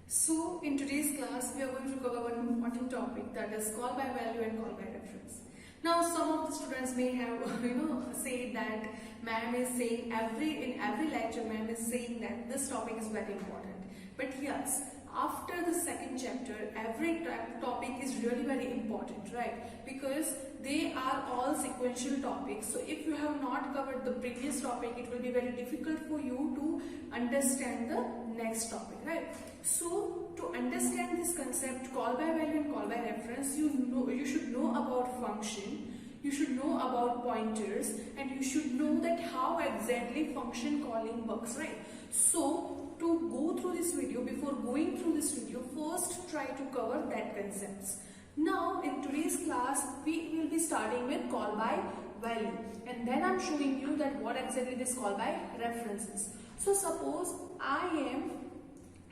So in today's class we are going to cover one important topic, that is call by value and call by reference. Now some of the students may have say that ma'am is saying in every lecture ma'am is saying that this topic is very important. But yes, after the second chapter every topic is really very important, right? Because they are all sequential topics. So if you have not covered the previous topic, it will be very difficult for you to understand the next topic, right? So to understand this concept, call by value and call by reference, you should know about function, you should know about pointers, and you should know that how exactly function calling works, right? So to go through this video, before going through this video, first try to cover that concepts. Now in today's class we will be starting with call by value, and then I'm showing you that what exactly this call by reference is. So suppose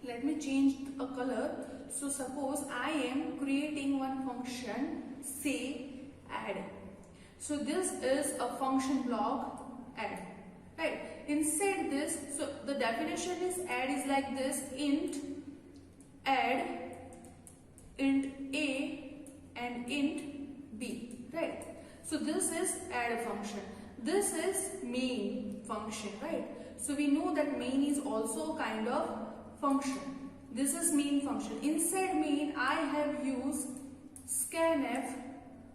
let me change a color. So suppose I am creating one function, say add. So this is a function block add, right? Inside this, so the definition is add is like this: int add, int a and int b, right? So this is add function. This is main function, right? So we know that main is also kind of function. This is main function. Inside main I have used scanf,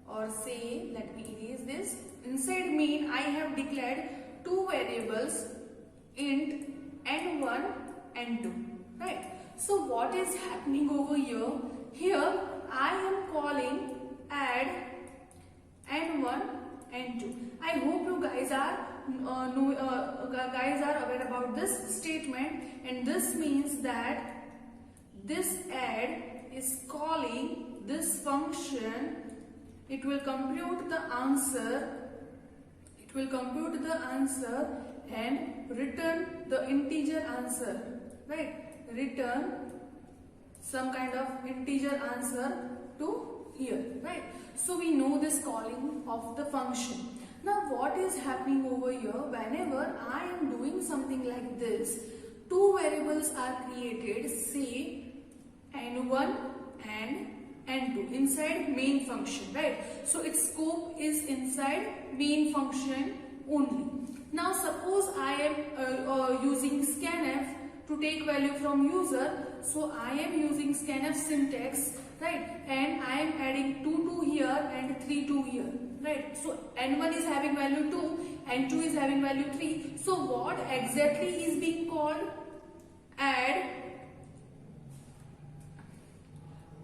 or say, let me erase this. Inside main I have declared two variables, int n1 and 2, right? So what is happening over here? Here I am calling add n1 and 2. I hope you guys are aware about this statement, and this means that this add is calling this function. It will compute the answer. It will compute the answer and return the integer answer, right? Return some kind of integer answer to here, right? So we know this calling of the function. Now what is happening over here? Whenever I am doing something like this, two variables are created, say n1 and n2 inside main function, right? So its scope is inside main function only. Now suppose I am using scanf to take value from user. So I am using scanf syntax, right? And I am adding 2 here and 3 here, right? So n1 is having value 2, n2 is having value 3. So what exactly is being called? Add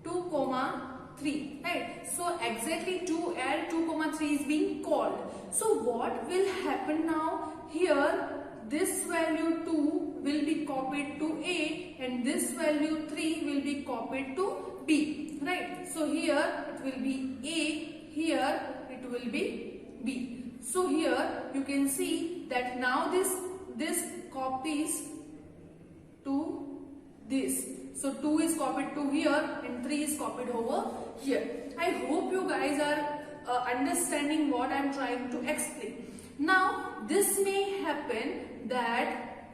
2, 3, right? So exactly add 2, 3 is being called. So what will happen now? Here this value 2 will be copied to A and this value 3 will be copied to B, right? So here it will be A, here it will be B. So here you can see that now this copies to this. So 2 is copied to here and 3 is copied over here. I hope you guys are understanding what I am trying to explain. Now this may happen that,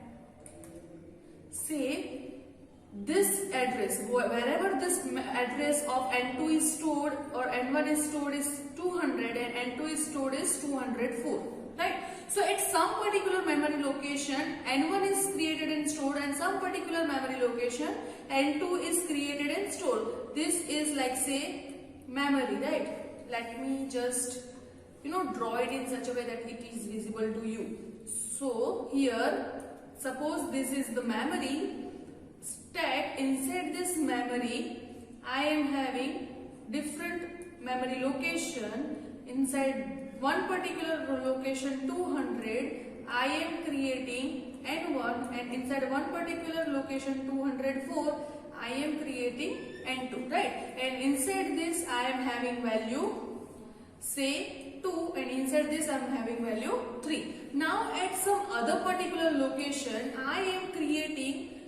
say, this address, wherever this address of n2 is stored or n1 is stored is 200 and n2 is stored is 204, right? So at some particular memory location n1 is created and stored, and some particular memory location n2 is created and stored. This is like, say, memory, right? Let me just draw it in such a way that it is visible to you. So here, suppose this is the memory stack. Inside this memory I am having different memory location. Inside one particular location 200 I am creating N1, and inside one particular location 204 I am creating N2, right? And inside this I am having value say 2, and inside this I am having value 3. Now at some other particular location I am creating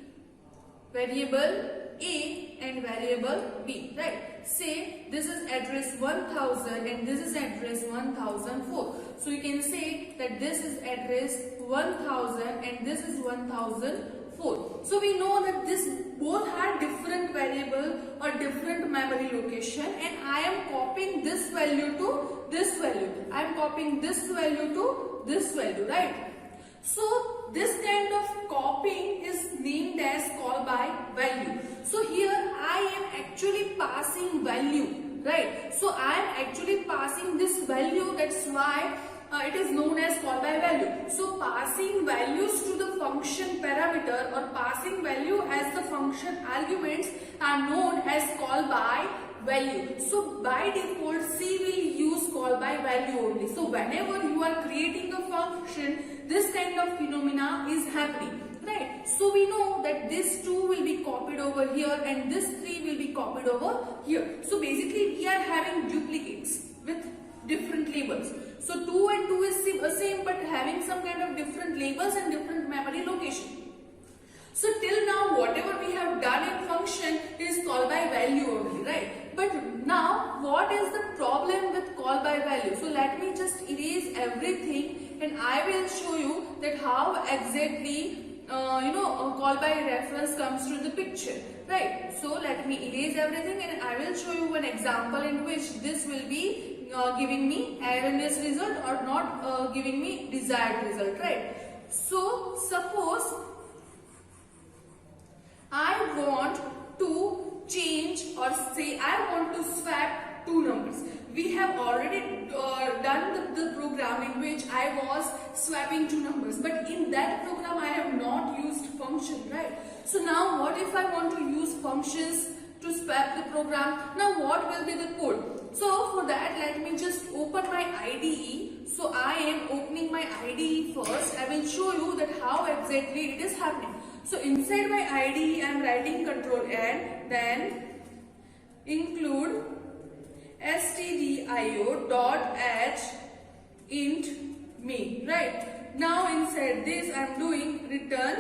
variable A and variable B, right? Say this is address 1000 and this is address 1004. So you can say that this is address 1000 and this is 1004. So we know that this both are different variable or different memory location, and I am copying this value to this value. I am copying this value to this value, right? So this kind of copying is named as call by value. So here I am actually passing value, right? So I am actually passing this value. That's why it is known as call by value. So passing values to the function parameter or passing value as the function arguments are known as call by value. So by default C will use call by value only. So whenever you are creating a function, this kind of phenomena is happening, right? So we know that this 2 will be copied over here and this 3 will be copied over here. So basically we are having duplicates with different labels. So 2 and 2 is same but having some kind of different labels and different memory location. So till now whatever we have done in function is call by value only, right? But now what is the problem with call by value? So let me just erase everything and I will show you that how exactly call by reference comes to the picture, right? So let me erase everything and I will show you an example in which this will be giving me erroneous result or not giving me desired result, right? So suppose I want to change or say I want to swap two numbers. We have already done the program in which I was swapping two numbers, but in that program I have not used function, right? So now what if I want to use functions to swap the program? Now what will be the code? So for that let me just open my IDE. So I am opening my IDE first. I will show you that how exactly it is happening. So inside my IDE I am writing Control N, then include stdio dot h int main, right? Now inside this I am doing return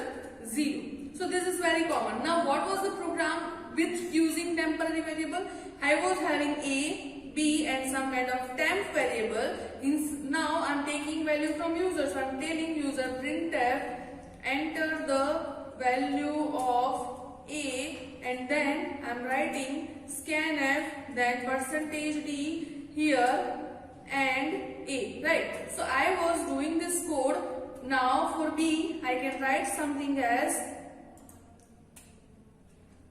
0. So this is very common. Now what was the program with using temporary variable? I was having a, b and some kind of temp variable. Now I am taking value from user. So I am telling user printf enter the value of a, and then I am writing scanf, then %d here and a, right? So I was doing this code. Now for b I can write something as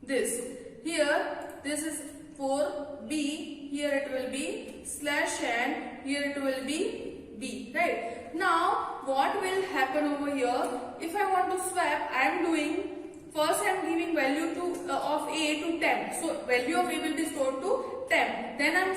this. Here this is for b, here it will be /n, here it will be b, right? Now what will happen over here? If I want to swap, I am doing first I am giving value to of a to temp. So value of a will be stored to temp. Then I am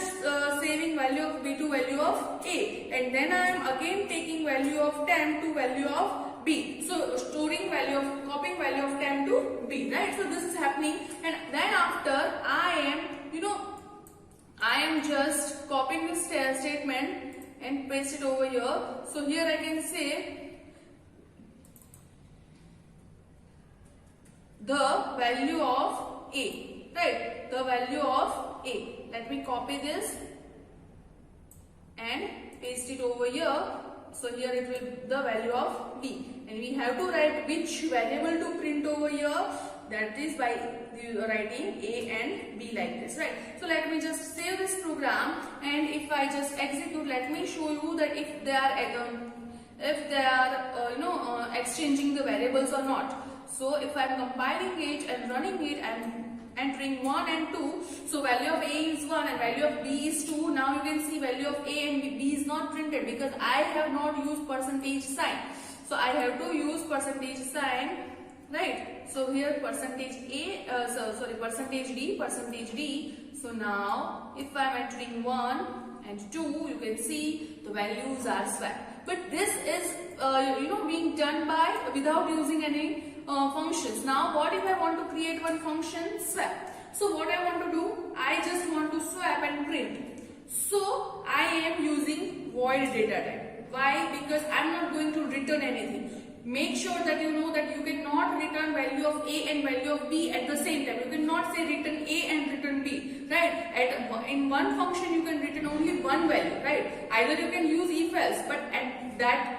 saving value of b to value of a, and then I am again taking value of temp to value of b. So storing value of copying value of temp to b, right? So this is happening, and then after I am just copying this statement and paste it over here. So here I can say the value of a, right? The value of a. Let me copy this and paste it over here. So here it will be the value of b, and we have to write which variable to print over here. That is by writing a and b like this, right? So let me just save this program, and if I just execute, let me show you that if they are exchanging the variables or not. So if I am compiling it and running it, I am entering 1 and 2. So value of A is 1 and value of B is 2. Now you can see value of A and B is not printed because I have not used percentage sign. So I have to use percentage sign, right? So here percentage percentage D. So now if I am entering 1 and 2, you can see the values are swapped. But this is being done by without using any functions. Now what if I want to create one function swap? So what I want to do, I just want to swap and print. So I am using void data type. Why? Because I am not going to return anything. Make sure that you know that you cannot return value of A and value of B at the same time. You cannot say return A and return B, right? In one function you can return only one value, right? Either you can use if else, but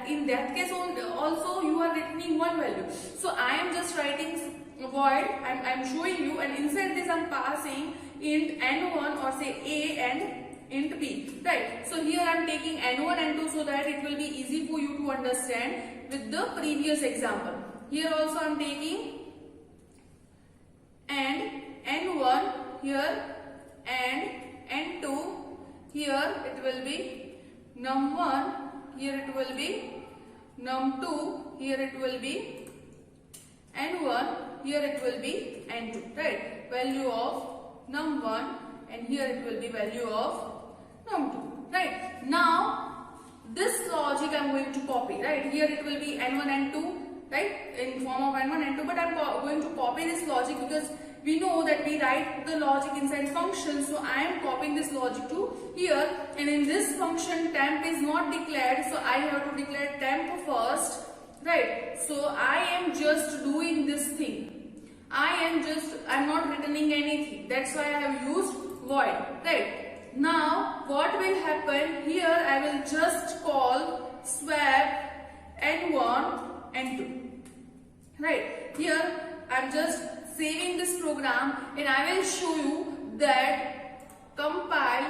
in that case also you are returning one value. So I am just writing void. I'm showing you, and inside this I'm passing int n1 or say A and int b, right? So here I am taking n1 and 2 so that it will be easy for you to understand with the previous example. Here also I am taking and n1 here and n2 here it will be num1, here it will be num2, here it will be n1, here it will be n2, right? Value of num1 and here it will be value of num2, right? Now this logic I am going to copy, right? Here it will be n1 and 2, right? In form of n1 and 2, but I am going to copy this logic because we know that we write the logic inside function. So I am copying this logic to here, and in this function temp is not declared, so I have to declare temp first, right? So I am just doing this thing. I am not returning anything. That's why I have used void, right? Now what will happen here, I will just call swap n1 and 2, right? Here I am just saving this program and I will show you that compile.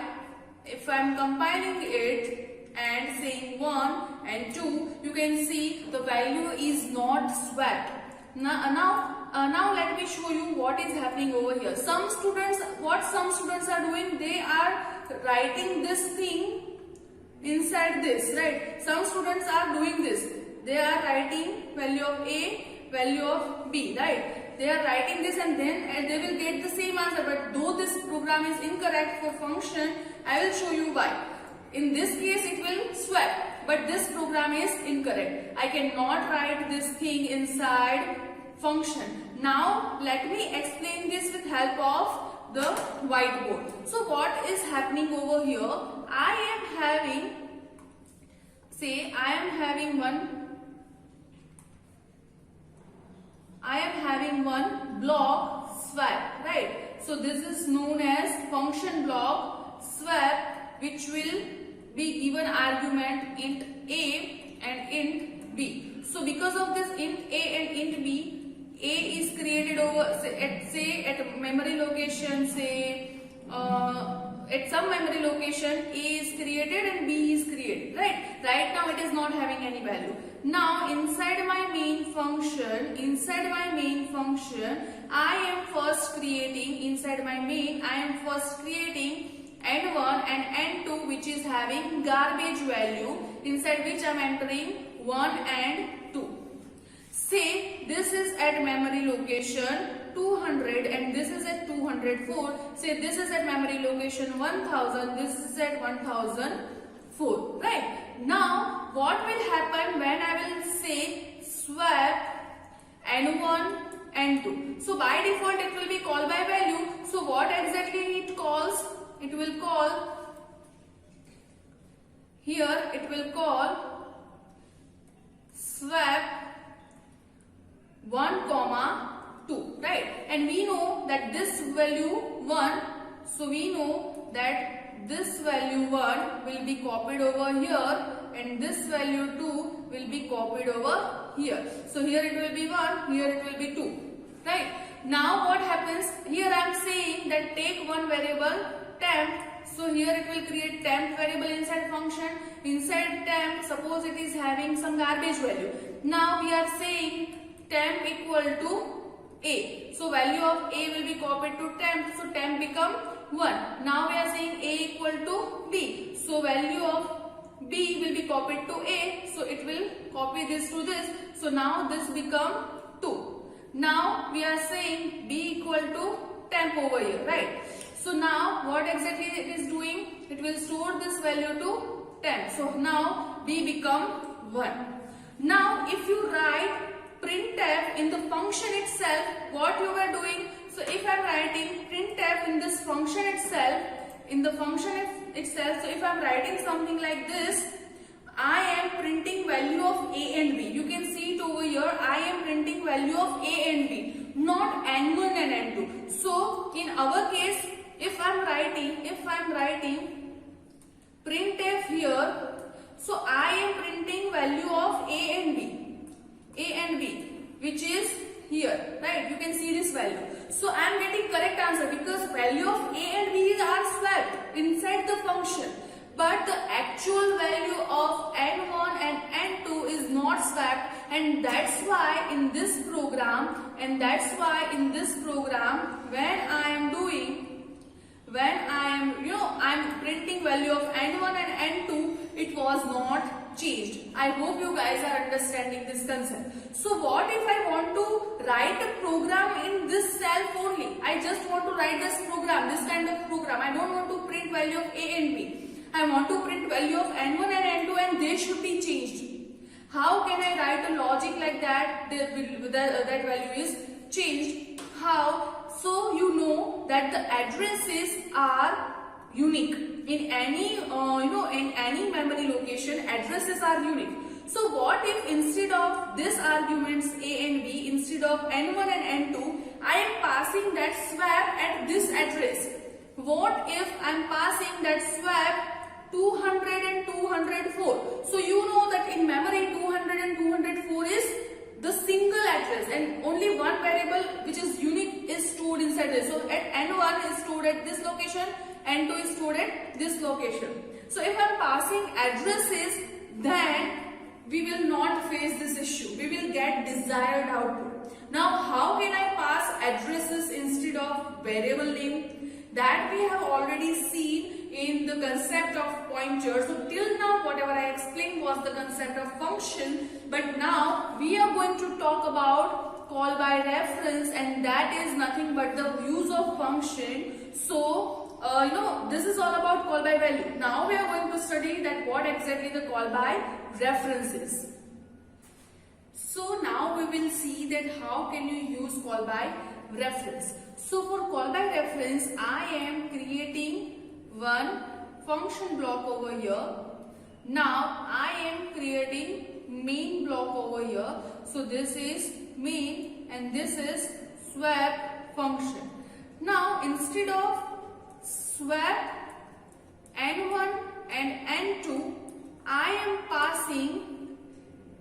If I am compiling it and saying 1 and 2, you can see the value is not swapped. Now let me show you what is happening over here. Some students are doing, they are writing this thing inside this, right? Some students are doing this. They are writing value of A, value of B, right? They are writing this and then they will get the same answer. But though this program is incorrect for function, I will show you why. In this case it will swap, but this program is incorrect. I cannot write this thing inside function. Now let me explain this with help of the whiteboard. So what is happening over here? I am having one block swap, right? So this is known as function block swap, which will be given argument int A and int B. So because of this int A and int B, A is created over at memory location, at some memory location A is created and B is created, right? Right now it is not having any value. Now inside my main function, I am first creating n1 and n2, which is having garbage value, inside which I am entering 1 and 2. Say this is at memory location 200 and this is at 204. Say this is at memory location 1000, this is at 1004, right? Now what will happen when I will say swap n1 and 2? So by default it will be call by value. So what exactly it calls? It will call swap 1, 2, right? And we know that this value 1, so we know that this value 1 will be copied over here and this value 2 will be copied over here. So here it will be 1, here it will be 2, right? Now what happens? Here I am saying that take one variable temp. So here it will create temp variable inside function. Inside temp, suppose it is having some garbage value. Now we are saying temp equal to A. So value of A will be copied to temp. So temp become 1. Now we are saying A equal to B. So value of B will be copied to A. So it will copy this to this. So now this become 2. Now we are saying B equal to temp over here, right? So now what exactly it is doing? It will store this value to temp. So now B become 1. Now if you write printf in the function itself, what you were doing? So if I am writing printf in this function itself, so if I am writing something like this, I am printing value of A and B. You can see it over here. I am printing value of A and B, not N1 and N2. So in our case, if I am writing printf here, so I am printing value of A and B, which is here, right? You can see this value. So I am getting correct answer because value of A and B are swapped inside the function. But the actual value of N1 and N2 is not swapped, and that's why in this program, when I am printing value of N1 and N2, it was not changed. I hope you guys are understanding this concept. So what if I want to write a program in this cell only? I just want to write this program, this kind of program. I don't want to print value of A and B. I want to print value of N1 and N2 and they should be changed. How can I write a logic like that? That value is changed. How? So you know that the addresses are unique. In any in any memory location, addresses are unique. So what if instead of this arguments A and B, instead of N1 and N2, I am passing that swap at this address? What if I am passing that swap 200 and 204? So you know that in memory 200 and 204 is the single address and only one variable which is unique is stored inside this. So at N1 is stored at this location, N2 is stored at this location. So if I am passing addresses, then we will not face this issue. We will get desired output. Now how can I pass addresses instead of variable name? That we have already seen in the concept of pointer. So till now whatever I explained was the concept of function, but now we are going to talk about call by reference, and that is nothing but the use of function. So this is all about call by value. Now we are going to study that what exactly the call by reference is. So now we will see that how can you use call by reference. So for call by reference, I am creating one function block over here. Now I am creating main block over here. So this is main and this is swap function. Now instead of swap N1 and N2, I am passing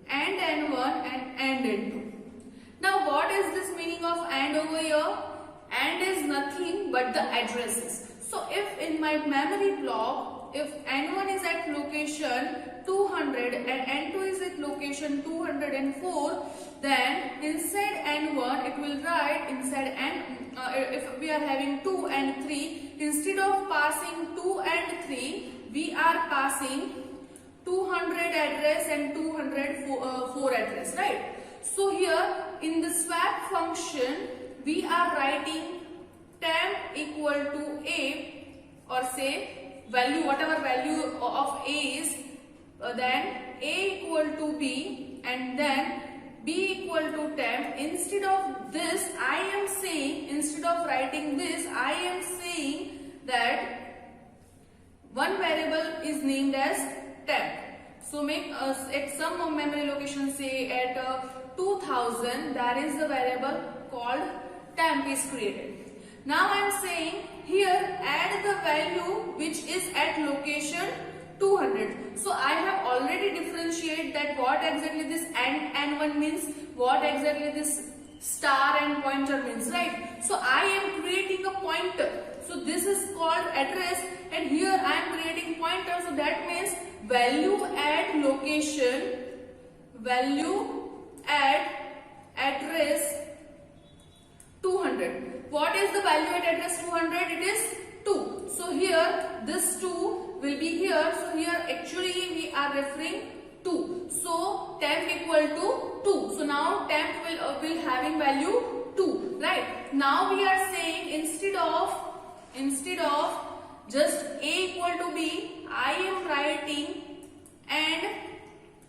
AND N1 and AND N2. Now what is this meaning of AND over here? AND is nothing but the addresses. So if in my memory block, if N1 is at location 200 and N2 is at location 204, then inside N1 it will write inside if we are having 2 and 3, instead of passing 2 and 3, we are passing 200 address and 204 address, right? So here in the swap function, we are writing temp equal to A, or say value, whatever value of A is, then A equal to B and then B equal to temp. Instead of this, I am saying, instead of writing this, I am saying that one variable is named as temp. So make us at some memory location, say at 2000, there is the variable called temp is created. Now I am saying here add the value which is at location 200. So I have already differentiated that what exactly this N1 means, what exactly this star and pointer means, right? So I am creating a pointer. So this is called address and here I am creating pointer. So that means value at location, value at address 200. What is the value at address 200? It is 2. So here this 2 will be here. So here actually we are referring 2. So temp equal to 2. So now temp will having value 2. Right. Now we are saying instead of just A equal to B, I am writing and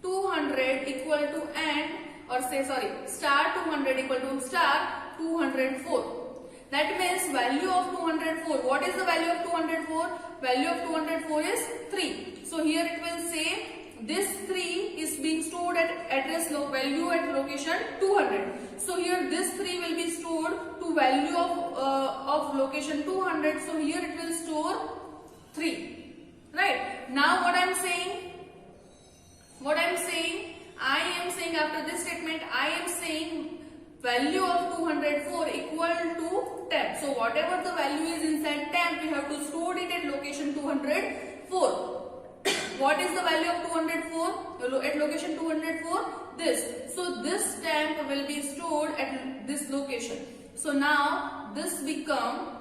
200 equal to and, or say sorry, star 200 equal to star 204. That means value of 204. What is the value of 204? Value of 204 is 3. So here it will say this 3 is being stored at address value at location 200. So here this 3 will be stored to value of location 200. So here it will store 3. Right. Now what I am saying after this statement, I am saying value of 204 equal to temp. So whatever the value is inside temp, we have to store it at location 204. What is the value of 204? At location 204, this. So this temp will be stored at this location. So now this become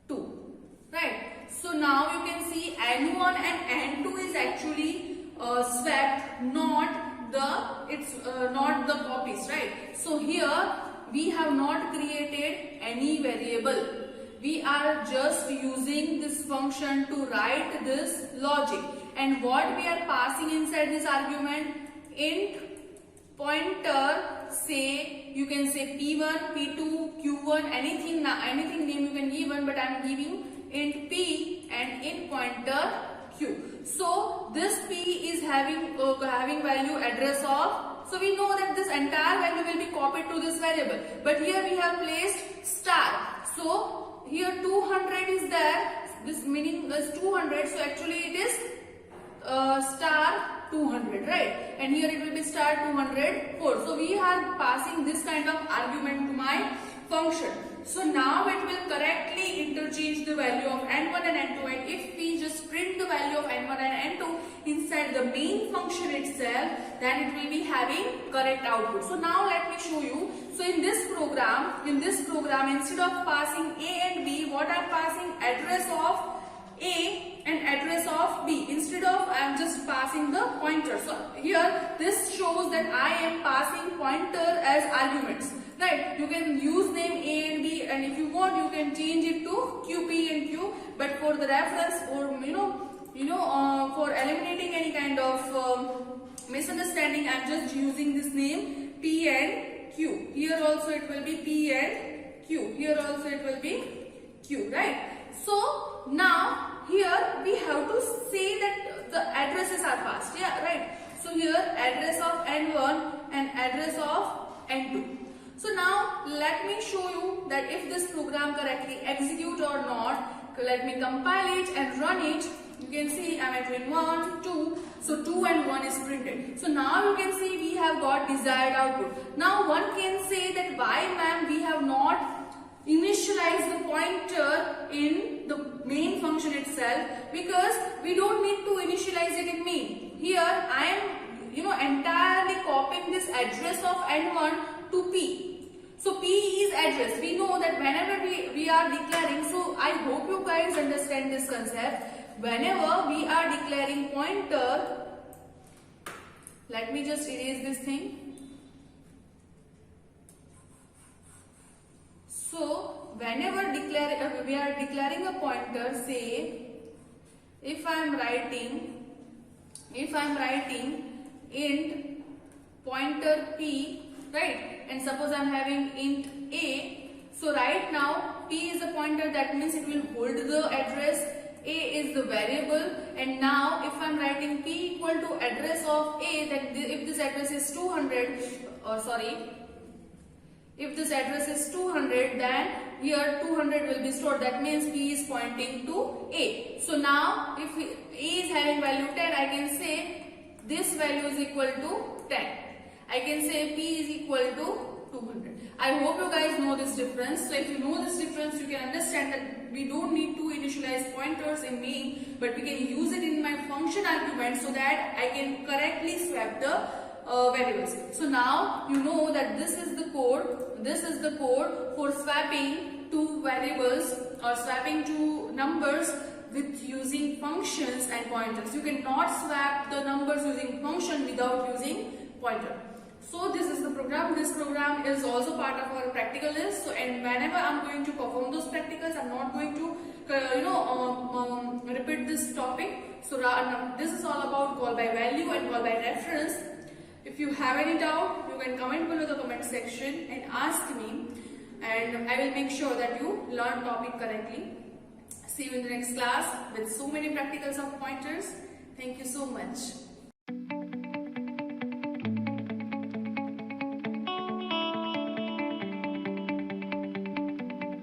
2. Right. So now you can see N1 and N2 is actually swapped, not the copies, right? So here we have not created any variable. We are just using this function to write this logic. And what we are passing inside this argument? Int pointer, say you can say P1, P2, Q1, anything name you can give, but I am giving int P and int pointer Q. So this P is having value address of. So we know that this entire value will be copied to this variable. But here we have placed star. So here 200 is there. This meaning is 200. So actually it is star 200, right? And here it will be star 204. So we are passing this kind of argument to my function. So now it will correctly interchange the value of N1 and N2, and if we just print the value of N1 and N2 inside the main function itself, then it will be having correct output. So now let me show you. So in this program, instead of passing A and B, what I am passing address of A and address of B. Instead of I am just passing the pointer. So here this shows that I am passing pointer as arguments. Right, you can use name A and B, and if you want you can change it to Q, P and Q, but for the reference, or for eliminating any kind of misunderstanding, I am just using this name P and Q. Here also it will be P and Q. Here also it will be Q, right? So now here we have to say that the addresses are passed. Yeah, right. So here address of N1 and address of N2. So now let me show you that if this program correctly execute or not. Let me compile it and run it. You can see I am entering 1, 2. So 2 and 1 is printed. So now you can see we have got desired output. Now one can say that why ma'am we have not initialized the pointer in the main function itself, because we don't need to initialize it in main. Here I am entirely copying this address of N1 to P. So P is address. We know that whenever we are declaring, so I hope you guys understand this concept. Whenever we are declaring pointer, let me just erase this thing. So whenever we are declaring a pointer, say if I am writing int pointer P, right? And suppose I am having int A. So right now P is the pointer, that means it will hold the address. A is the variable, and now if I am writing P equal to address of A, then if this address is 200, if this address is 200, then here 200 will be stored. That means P is pointing to A. So now if A is having value 10, I can say this value is equal to 10. I can say P is equal to 200. I hope you guys know this difference. So if you know this difference, you can understand that we don't need to initialize pointers in main, but we can use it in my function argument so that I can correctly swap the variables. So now you know that this is the code for swapping two variables or swapping two numbers with using functions and pointers. You cannot swap the numbers using function without using pointer. So this is the program. This program is also part of our practical list. So and whenever I'm going to perform those practicals, I'm not going to repeat this topic. So this is all about call by value and call by reference. If you have any doubt, you can comment below the comment section and ask me, and I will make sure that you learn topic correctly. See you in the next class with so many practicals of pointers. Thank you so much.